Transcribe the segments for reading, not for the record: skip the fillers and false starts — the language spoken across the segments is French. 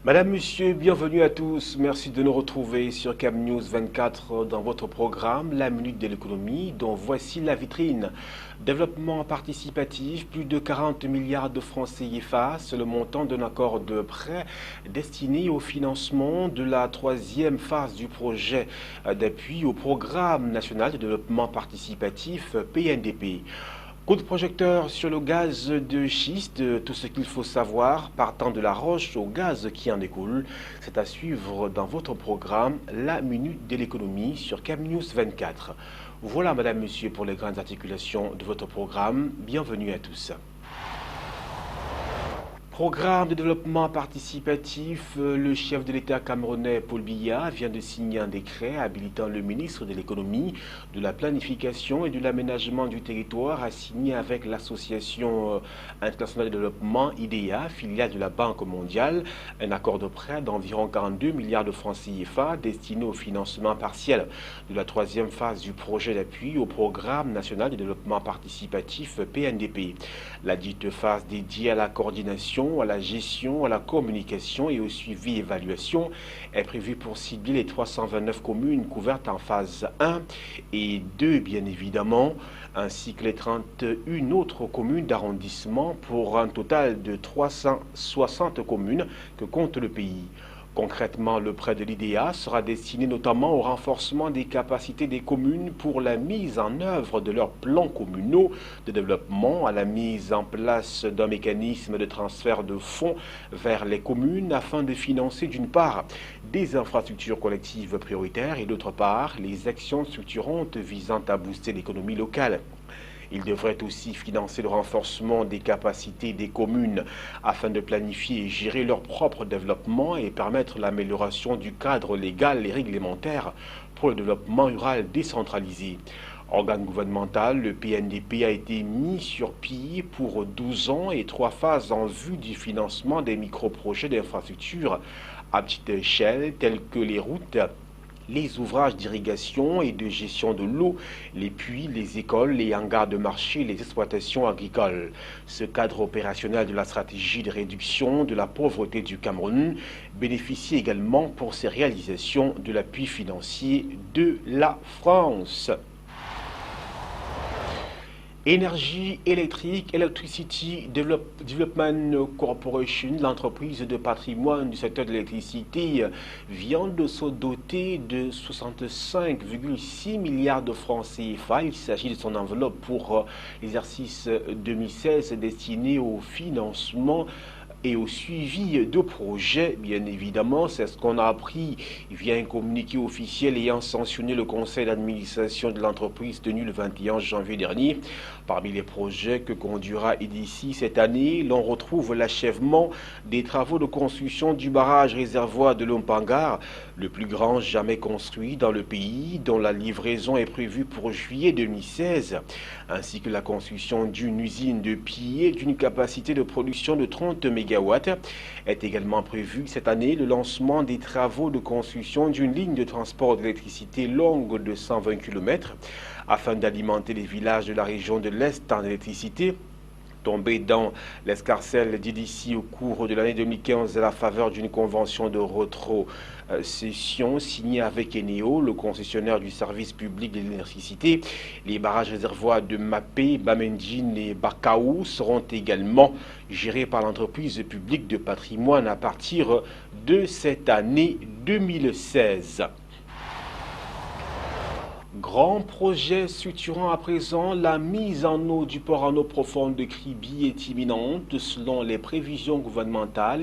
Madame, Monsieur, bienvenue à tous. Merci de nous retrouver sur Cam News 24 dans votre programme La Minute de l'économie, dont voici la vitrine. Développement participatif, plus de 40 milliards de francs CFA, c'est le montant d'un accord de prêt destiné au financement de la troisième phase du projet d'appui au Programme national de développement participatif PNDP. Coup de projecteur sur le gaz de schiste, tout ce qu'il faut savoir partant de la roche au gaz qui en découle. C'est à suivre dans votre programme La Minute de l'économie sur Cam News 24. Voilà, Madame, Monsieur, pour les grandes articulations de votre programme. Bienvenue à tous. Programme de développement participatif, le chef de l'État camerounais Paul Biya vient de signer un décret habilitant le ministre de l'économie, de la planification et de l'aménagement du territoire à signer avec l'Association internationale de développement IDEA, filiale de la Banque mondiale, un accord de prêt d'environ 42 milliards de francs CFA destiné au financement partiel de la troisième phase du projet d'appui au Programme national de développement participatif PNDP. La dite phase dédiée à la coordination, à la gestion, à la communication et au suivi et évaluation est prévue pour cibler les 329 communes couvertes en phase 1 et 2 bien évidemment, ainsi que les 31 autres communes d'arrondissement pour un total de 360 communes que compte le pays. Concrètement, le prêt de l'IDEA sera destiné notamment au renforcement des capacités des communes pour la mise en œuvre de leurs plans communaux de développement, à la mise en place d'un mécanisme de transfert de fonds vers les communes afin de financer d'une part des infrastructures collectives prioritaires et d'autre part les actions structurantes visant à booster l'économie locale. Il devrait aussi financer le renforcement des capacités des communes afin de planifier et gérer leur propre développement et permettre l'amélioration du cadre légal et réglementaire pour le développement rural décentralisé. Organe gouvernemental, le PNDP a été mis sur pied pour 12 ans et 3 phases en vue du financement des micro-projets d'infrastructures à petite échelle tels que les routes, les ouvrages d'irrigation et de gestion de l'eau, les puits, les écoles, les hangars de marché, les exploitations agricoles. Ce cadre opérationnel de la stratégie de réduction de la pauvreté du Cameroun bénéficie également pour ses réalisations de l'appui financier de la France. Énergie électrique, Electricity Development Corporation, l'entreprise de patrimoine du secteur de l'électricité, vient de se doter de 65,6 milliards de francs CFA. Il s'agit de son enveloppe pour l'exercice 2016 destiné au financement et au suivi de projets, bien évidemment. C'est ce qu'on a appris via un communiqué officiel ayant sanctionné le conseil d'administration de l'entreprise tenu le 21 janvier dernier. Parmi les projets que conduira d'ici cette année, l'on retrouve l'achèvement des travaux de construction du barrage réservoir de Lompangar, le plus grand jamais construit dans le pays, dont la livraison est prévue pour juillet 2016, ainsi que la construction d'une usine de pied d'une capacité de production de 30 MW. Est également prévu cette année le lancement des travaux de construction d'une ligne de transport d'électricité longue de 120 km afin d'alimenter les villages de la région de l'Est en électricité. Tombé dans l'escarcelle d'Idissi au cours de l'année 2015 à la faveur d'une convention de rétrocession signée avec Eneo, le concessionnaire du service public de l'électricité. Les barrages réservoirs de Mapé, Bamendjin et Bakaou seront également gérés par l'entreprise publique de patrimoine à partir de cette année 2016. Grand projet structurant à présent, la mise en eau du port en eau profonde de Kribi est imminente. Selon les prévisions gouvernementales,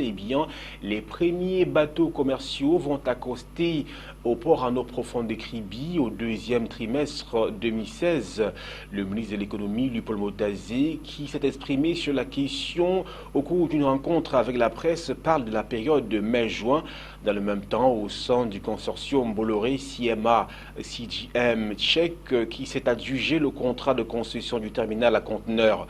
les premiers bateaux commerciaux vont accoster au port en eau profonde de Kribi au deuxième trimestre 2016. Le ministre de l'économie, Paul Motazé, qui s'est exprimé sur la question au cours d'une rencontre avec la presse, parle de la période de mai-juin. Dans le même temps, au sein du consortium Bolloré CMA CGM Tchèque, qui s'est adjugé le contrat de construction du terminal à conteneurs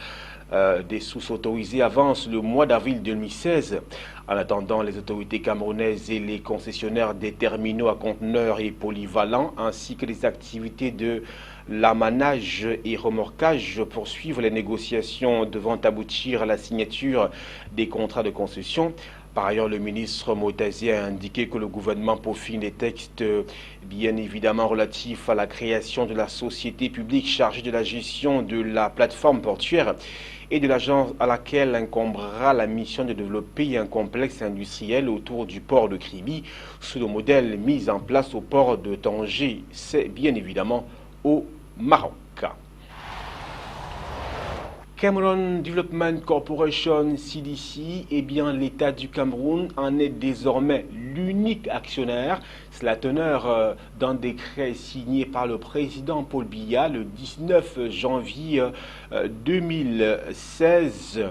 des sources autorisées avancent le mois d'avril 2016. En attendant, les autorités camerounaises et les concessionnaires des terminaux à conteneurs et polyvalents, ainsi que les activités de l'amanage et remorquage poursuivent les négociations devant aboutir à la signature des contrats de concession. Par ailleurs, le ministre Motazi a indiqué que le gouvernement peaufine les textes bien évidemment relatifs à la création de la société publique chargée de la gestion de la plateforme portuaire et de l'agence à laquelle incombera la mission de développer un complexe industriel autour du port de Kribi sous le modèle mis en place au port de Tanger. C'est bien évidemment au Maroc. Cameroon Development Corporation CDC, l'État du Cameroun en est désormais l'unique actionnaire. C'est la teneur d'un décret signé par le président Paul Biya le 19 janvier 2016,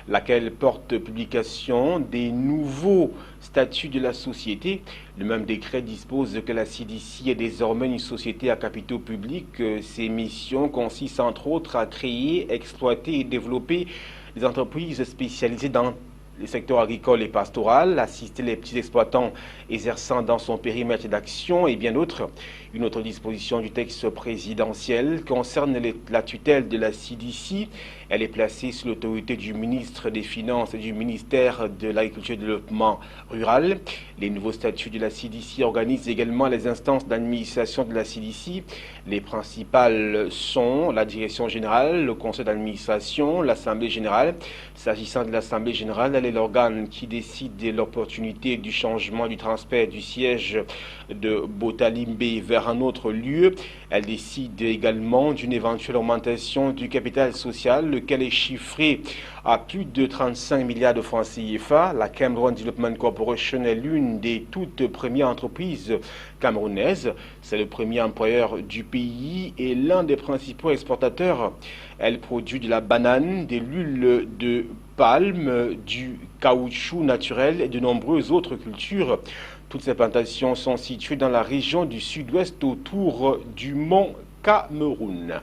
laquelle porte publication des nouveaux statuts de la société. Le même décret dispose que la CDC est désormais une société à capitaux publics. Ses missions consistent entre autres à créer, exploiter et développer des entreprises spécialisées dans les secteurs agricoles et pastoral, assister les petits exploitants exerçant dans son périmètre d'action et bien d'autres. Une autre disposition du texte présidentiel concerne la tutelle de la CDC. Elle est placée sous l'autorité du ministre des Finances et du ministère de l'Agriculture et du Développement rural. Les nouveaux statuts de la CDC organisent également les instances d'administration de la CDC. Les principales sont la direction générale, le conseil d'administration, l'assemblée générale. S'agissant de l'assemblée générale, elle est l'organe qui décide de l'opportunité du changement du transfert du siège de Botalimbe vers un autre lieu. Elle décide également d'une éventuelle augmentation du capital social, lequel est chiffré à plus de 35 milliards de francs CFA. La Cameroon Development Corporation est l'une des toutes premières entreprises camerounaises. C'est le premier employeur du pays et l'un des principaux exportateurs. Elle produit de la banane, de l'huile de palme, du caoutchouc naturel et de nombreuses autres cultures. Toutes ces plantations sont situées dans la région du sud-ouest autour du mont Cameroun.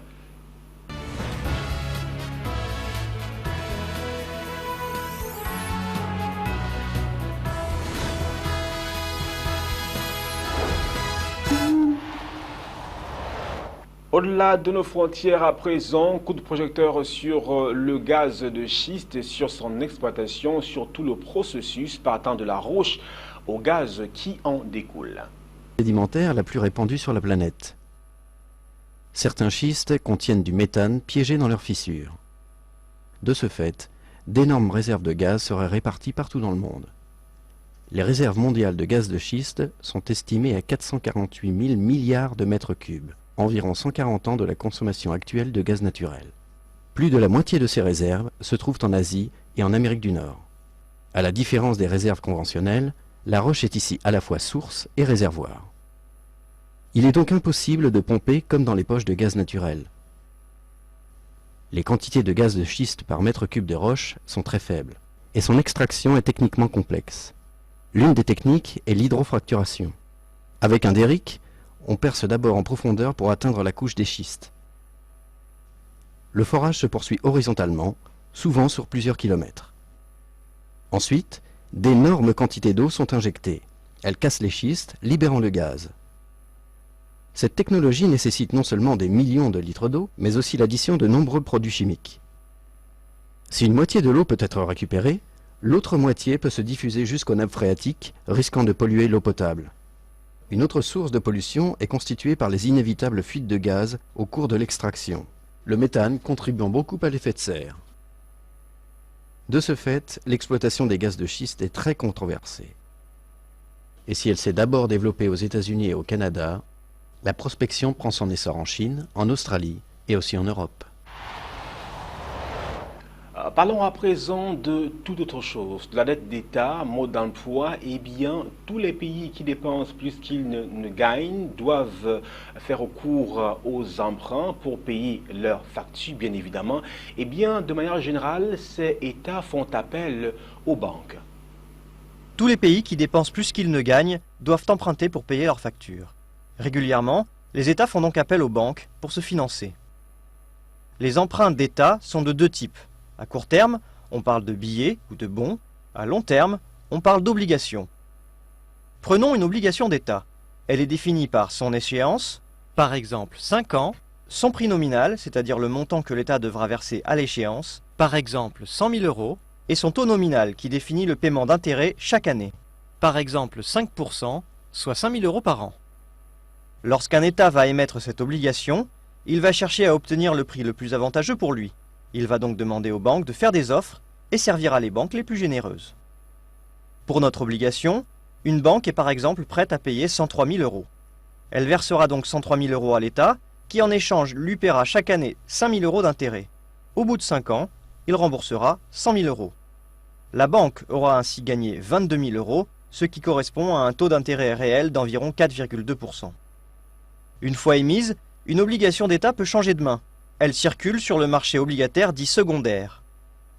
Au-delà de nos frontières à présent, coup de projecteur sur le gaz de schiste, sur son exploitation, sur tout le processus partant de la roche au gaz qui en découle. Sédimentaire la plus répandue sur la planète. Certains schistes contiennent du méthane piégé dans leurs fissures. De ce fait, d'énormes réserves de gaz seraient réparties partout dans le monde. Les réserves mondiales de gaz de schiste sont estimées à 448 000 milliards de mètres cubes, environ 140 ans de la consommation actuelle de gaz naturel. Plus de la moitié de ces réserves se trouvent en Asie et en Amérique du Nord. À la différence des réserves conventionnelles, la roche est ici à la fois source et réservoir. Il est donc impossible de pomper comme dans les poches de gaz naturel. Les quantités de gaz de schiste par mètre cube de roche sont très faibles, et son extraction est techniquement complexe. L'une des techniques est l'hydrofracturation. Avec un derrick, on perce d'abord en profondeur pour atteindre la couche des schistes. Le forage se poursuit horizontalement, souvent sur plusieurs kilomètres. Ensuite, d'énormes quantités d'eau sont injectées. Elles cassent les schistes, libérant le gaz. Cette technologie nécessite non seulement des millions de litres d'eau, mais aussi l'addition de nombreux produits chimiques. Si une moitié de l'eau peut être récupérée, l'autre moitié peut se diffuser jusqu'aux nappes phréatiques, risquant de polluer l'eau potable. Une autre source de pollution est constituée par les inévitables fuites de gaz au cours de l'extraction, le méthane contribuant beaucoup à l'effet de serre. De ce fait, l'exploitation des gaz de schiste est très controversée. Et si elle s'est d'abord développée aux États-Unis et au Canada, la prospection prend son essor en Chine, en Australie et aussi en Europe. Parlons à présent de toute autre chose, de la dette d'État, mode d'emploi. Tous les pays qui dépensent plus qu'ils ne gagnent doivent faire recours aux emprunts pour payer leurs factures, bien évidemment. De manière générale, ces États font appel aux banques. Tous les pays qui dépensent plus qu'ils ne gagnent doivent emprunter pour payer leurs factures. Régulièrement, les États font donc appel aux banques pour se financer. Les emprunts d'État sont de deux types. À court terme, on parle de billets ou de bons. À long terme, on parle d'obligations. Prenons une obligation d'État. Elle est définie par son échéance, par exemple 5 ans, son prix nominal, c'est-à-dire le montant que l'État devra verser à l'échéance, par exemple 100 000 euros, et son taux nominal qui définit le paiement d'intérêt chaque année. Par exemple 5%, soit 5 000 € par an. Lorsqu'un État va émettre cette obligation, il va chercher à obtenir le prix le plus avantageux pour lui. Il va donc demander aux banques de faire des offres et servira les banques les plus généreuses. Pour notre obligation, une banque est par exemple prête à payer 103 000 €. Elle versera donc 103 000 € à l'État, qui en échange lui paiera chaque année 5 000 € d'intérêt. Au bout de 5 ans, il remboursera 100 000 €. La banque aura ainsi gagné 22 000 €, ce qui correspond à un taux d'intérêt réel d'environ 4,2%. Une fois émise, une obligation d'État peut changer de main. Elle circule sur le marché obligataire dit secondaire.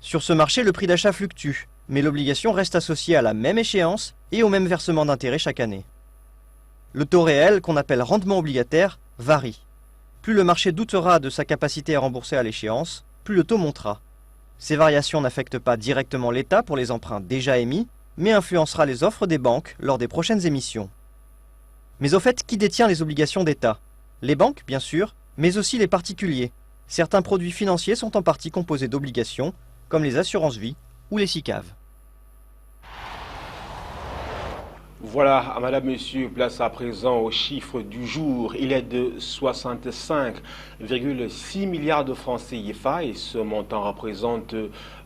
Sur ce marché, le prix d'achat fluctue, mais l'obligation reste associée à la même échéance et au même versement d'intérêt chaque année. Le taux réel, qu'on appelle rendement obligataire, varie. Plus le marché doutera de sa capacité à rembourser à l'échéance, plus le taux montera. Ces variations n'affectent pas directement l'État pour les emprunts déjà émis, mais influencera les offres des banques lors des prochaines émissions. Mais au fait, qui détient les obligations d'État? Les banques, bien sûr, mais aussi les particuliers. Certains produits financiers sont en partie composés d'obligations, comme les assurances-vie ou les SICAV. Voilà, madame, monsieur, place à présent au chiffre du jour. Il est de 65,6 milliards de francs CFA et ce montant représente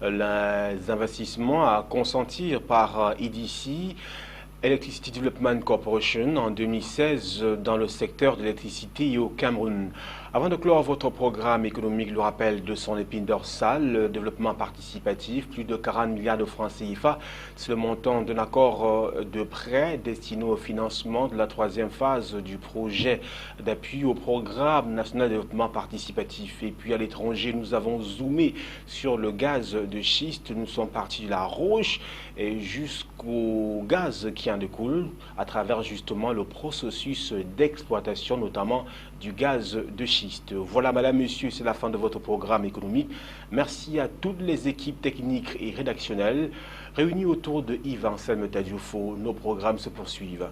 les investissements à consentir par EDC, Electricity Development Corporation, en 2016 dans le secteur de l'électricité au Cameroun. Avant de clore votre programme économique, le rappel de son épine dorsale, le développement participatif, plus de 40 milliards de francs CFA, c'est le montant d'un accord de prêt destiné au financement de la troisième phase du projet d'appui au programme national de développement participatif. Et puis à l'étranger, nous avons zoomé sur le gaz de schiste. Nous sommes partis de la roche et jusqu'au gaz qui en découle à travers justement le processus d'exploitation, notamment du gaz de schiste. Voilà, madame, monsieur, c'est la fin de votre programme économique. Merci à toutes les équipes techniques et rédactionnelles réunies autour de Yves Anselme Tadioufo. Nos programmes se poursuivent.